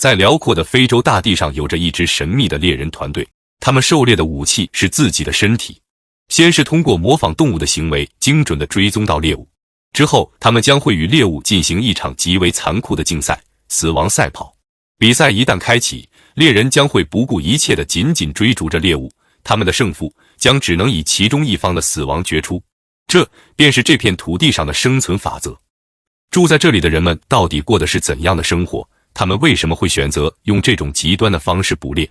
在辽阔的非洲大地上，有着一支神秘的猎人团队，他们狩猎的武器是自己的身体。先是通过模仿动物的行为，精准地追踪到猎物，之后他们将会与猎物进行一场极为残酷的竞赛——死亡赛跑。比赛一旦开启，猎人将会不顾一切地紧紧追逐着猎物，他们的胜负将只能以其中一方的死亡决出。这便是这片土地上的生存法则。住在这里的人们到底过的是怎样的生活？他们为什么会选择用这种极端的方式捕猎？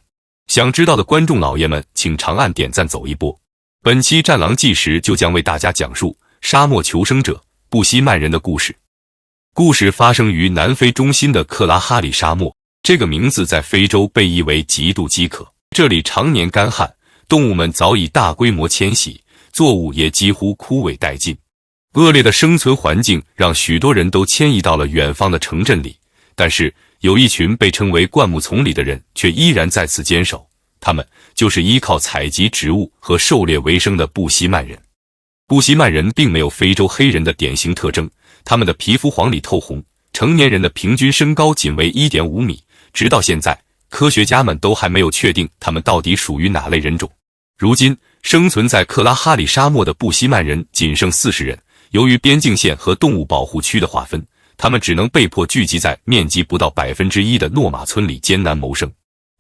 想知道的观众老爷们，请长按点赞走一波。本期战狼纪实就将为大家讲述沙漠求生者布希曼人的故事。故事发生于南非中心的克拉哈里沙漠，这个名字在非洲被译为极度饥渴。这里常年干旱，动物们早已大规模迁徙，作物也几乎枯萎殆尽。恶劣的生存环境让许多人都迁移到了远方的城镇里，但是有一群被称为灌木丛里的人却依然在此坚守，他们就是依靠采集植物和狩猎为生的布希曼人。布希曼人并没有非洲黑人的典型特征，他们的皮肤黄里透红，成年人的平均身高仅为 1.5 米。直到现在，科学家们都还没有确定他们到底属于哪类人种。如今，生存在克拉哈里沙漠的布希曼人仅剩40人，由于边境线和动物保护区的划分，他们只能被迫聚集在面积不到 1% 的诺马村里艰难谋生。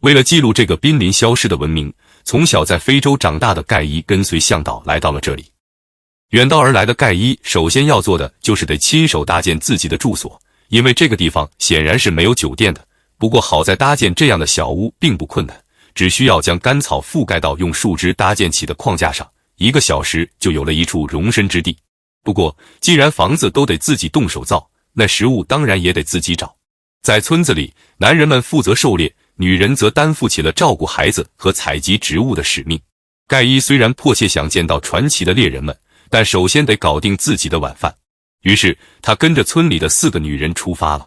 为了记录这个濒临消失的文明，从小在非洲长大的盖伊跟随向导来到了这里。远道而来的盖伊首先要做的就是得亲手搭建自己的住所，因为这个地方显然是没有酒店的。不过好在搭建这样的小屋并不困难，只需要将干草覆盖到用树枝搭建起的框架上，1个小时就有了一处容身之地。不过既然房子都得自己动手造，那食物当然也得自己找。在村子里，男人们负责狩猎，女人则担负起了照顾孩子和采集植物的使命。盖伊虽然迫切想见到传奇的猎人们，但首先得搞定自己的晚饭。于是他跟着村里的4个女人出发了。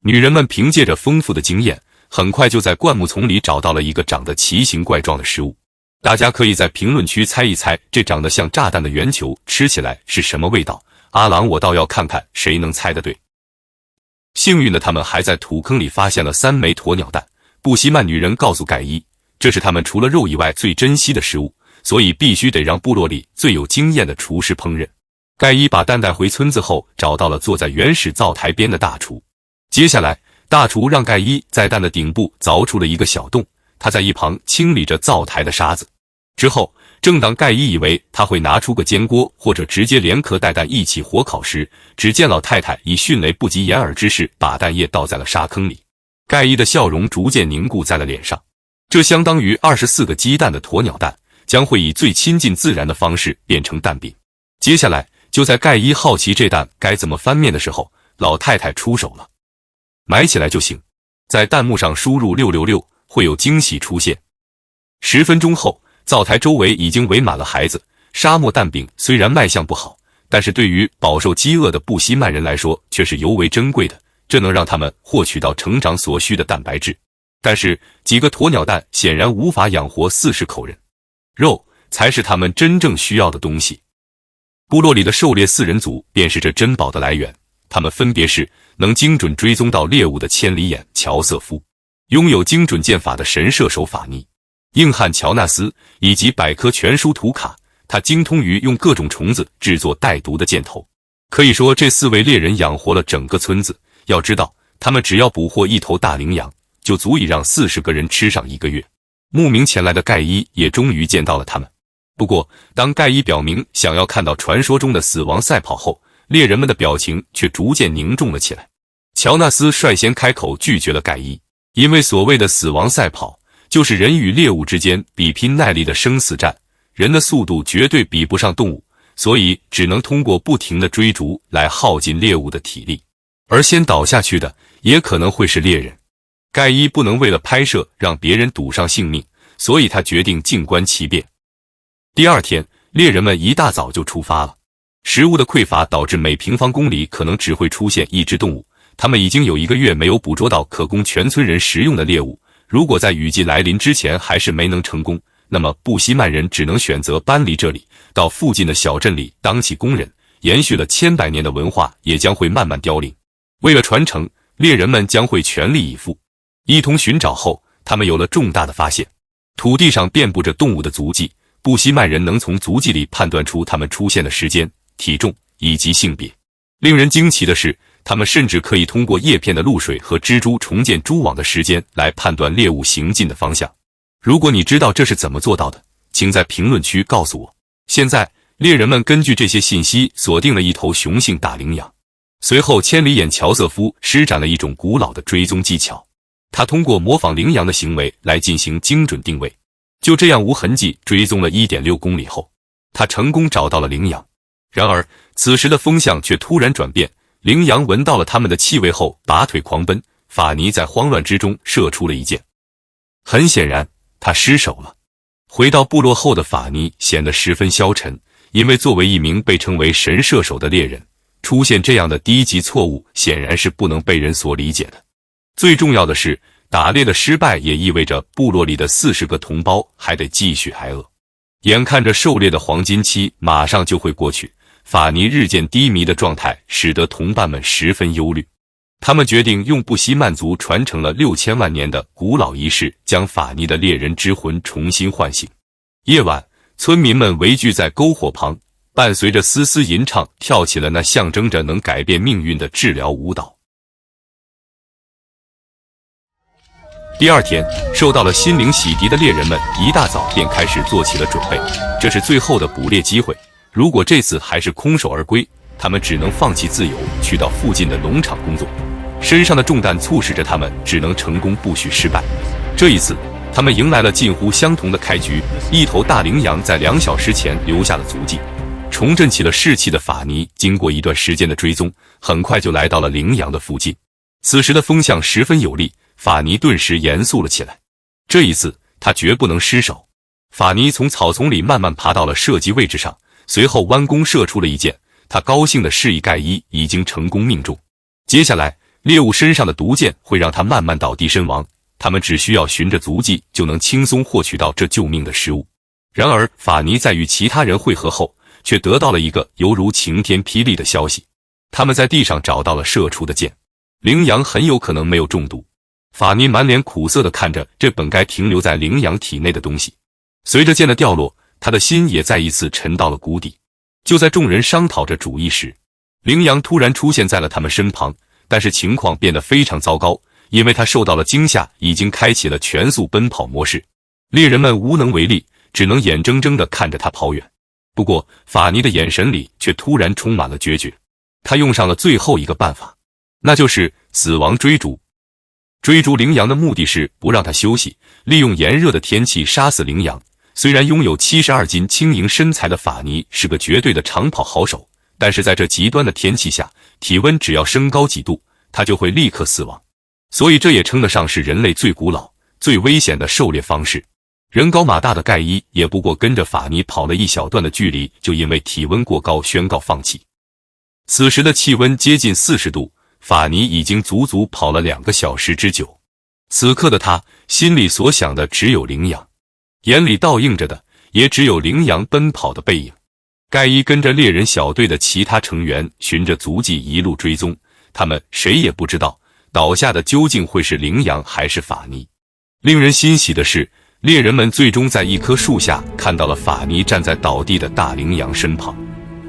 女人们凭借着丰富的经验，很快就在灌木丛里找到了一个长得奇形怪状的食物。大家可以在评论区猜一猜，这长得像炸弹的圆球吃起来是什么味道？阿郎，我倒要看看谁能猜得对。幸运的他们还在土坑里发现了3枚鸵鸟蛋。布希曼女人告诉盖伊，这是他们除了肉以外最珍惜的食物，所以必须得让部落里最有经验的厨师烹饪。盖伊把蛋带回村子后，找到了坐在原始灶台边的大厨。接下来，大厨让盖伊在蛋的顶部凿出了一个小洞，他在一旁清理着灶台的沙子。之后，正当盖伊以为他会拿出个煎锅或者直接连壳带蛋一起火烤时，只见老太太以迅雷不及掩耳之势把蛋液倒在了沙坑里。盖伊的笑容逐渐凝固在了脸上，这相当于24个鸡蛋的鸵鸟蛋将会以最亲近自然的方式变成蛋饼。接下来，就在盖伊好奇这蛋该怎么翻面的时候，老太太出手了。埋起来就行，在弹幕上输入666，会有惊喜出现。10分钟后，灶台周围已经围满了孩子。沙漠蛋饼虽然卖相不好，但是对于饱受饥饿的布希曼人来说却是尤为珍贵的，这能让他们获取到成长所需的蛋白质。但是几个鸵鸟蛋显然无法养活40口人，肉才是他们真正需要的东西。部落里的狩猎4人组便是这珍宝的来源，他们分别是能精准追踪到猎物的千里眼乔瑟夫，拥有精准剑法的神射手法尼，硬汉乔纳斯，以及百科全书图卡，他精通于用各种虫子制作带毒的箭头。可以说这4位猎人养活了整个村子。要知道，他们只要捕获1头大羚羊，就足以让40个人吃上1个月。慕名前来的盖伊也终于见到了他们。不过，当盖伊表明想要看到传说中的死亡赛跑后，猎人们的表情却逐渐凝重了起来。乔纳斯率先开口拒绝了盖伊，因为所谓的死亡赛跑，就是人与猎物之间比拼耐力的生死战。人的速度绝对比不上动物，所以只能通过不停的追逐来耗尽猎物的体力。而先倒下去的也可能会是猎人。盖伊不能为了拍摄让别人赌上性命，所以他决定静观其变。第二天，猎人们一大早就出发了。食物的匮乏导致每平方公里可能只会出现1只动物，他们已经有1个月没有捕捉到可供全村人食用的猎物。如果在雨季来临之前还是没能成功，那么布希曼人只能选择搬离这里，到附近的小镇里当起工人。延续了千百年的文化也将会慢慢凋零。为了传承，猎人们将会全力以赴。一同寻找后，他们有了重大的发现：土地上遍布着动物的足迹，布希曼人能从足迹里判断出它们出现的时间、体重以及性别。令人惊奇的是，他们甚至可以通过叶片的露水和蜘蛛重建蛛网的时间来判断猎物行进的方向。如果你知道这是怎么做到的，请在评论区告诉我。现在，猎人们根据这些信息锁定了一头雄性大羚羊。随后，千里眼乔瑟夫施展了一种古老的追踪技巧，他通过模仿羚羊的行为来进行精准定位。就这样无痕迹追踪了 1.6 公里后，他成功找到了羚羊。然而，此时的风向却突然转变，羚羊闻到了他们的气味后拔腿狂奔，法尼在慌乱之中射出了一箭。很显然，他失手了。回到部落后的法尼显得十分消沉，因为作为一名被称为神射手的猎人，出现这样的低级错误显然是不能被人所理解的。最重要的是，打猎的失败也意味着部落里的40个同胞还得继续挨饿。眼看着狩猎的黄金期马上就会过去，法尼日渐低迷的状态使得同伴们十分忧虑。他们决定用布希曼族传承了6000万年的古老仪式，将法尼的猎人之魂重新唤醒。夜晚，村民们围聚在篝火旁，伴随着丝丝吟唱，跳起了那象征着能改变命运的治疗舞蹈。第二天，受到了心灵洗涤的猎人们一大早便开始做起了准备，这是最后的捕猎机会。如果这次还是空手而归，他们只能放弃自由，去到附近的农场工作。身上的重担促使着他们只能成功不许失败。这一次，他们迎来了近乎相同的开局。一头大羚羊在2小时前留下了足迹，重振起了士气的法尼经过一段时间的追踪，很快就来到了羚羊的附近。此时的风向十分有利，法尼顿时严肃了起来。这一次，他绝不能失手。法尼从草丛里慢慢爬到了射击位置上，随后弯弓射出了一箭。他高兴地示意盖伊已经成功命中。接下来，猎物身上的毒箭会让他慢慢倒地身亡，他们只需要循着足迹就能轻松获取到这救命的食物。然而，法尼在与其他人会合后，却得到了一个犹如晴天霹雳的消息：他们在地上找到了射出的箭，羚羊很有可能没有中毒。法尼满脸苦涩地看着这本该停留在羚羊体内的东西，随着箭的掉落，他的心也再一次沉到了谷底。就在众人商讨着主意时，羚羊突然出现在了他们身旁，但是情况变得非常糟糕，因为他受到了惊吓，已经开启了全速奔跑模式。猎人们无能为力，只能眼睁睁地看着他跑远。不过，法尼的眼神里却突然充满了决绝，他用上了最后一个办法，那就是死亡追逐。追逐羚羊的目的是不让它休息，利用炎热的天气杀死羚羊。虽然拥有72斤轻盈身材的法尼是个绝对的长跑好手，但是在这极端的天气下，体温只要升高几度，他就会立刻死亡。所以这也称得上是人类最古老、最危险的狩猎方式。人高马大的盖伊也不过跟着法尼跑了一小段的距离，就因为体温过高宣告放弃。此时的气温接近40度，法尼已经足足跑了2个小时之久。此刻的他心里所想的只有羚羊，眼里倒映着的也只有羚羊奔跑的背影。盖伊跟着猎人小队的其他成员循着足迹一路追踪，他们谁也不知道倒下的究竟会是羚羊还是法尼。令人欣喜的是，猎人们最终在一棵树下看到了法尼站在倒地的大羚羊身旁，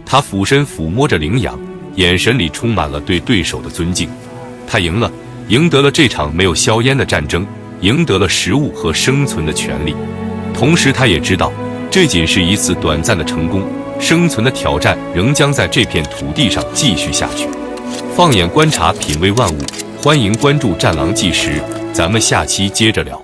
他俯身抚摸着羚羊，眼神里充满了对对手的尊敬。他赢了，赢得了这场没有硝烟的战争，赢得了食物和生存的权利。同时他也知道，这仅是一次短暂的成功，生存的挑战仍将在这片土地上继续下去。放眼观察，品味万物，欢迎关注战狼纪实，咱们下期接着聊。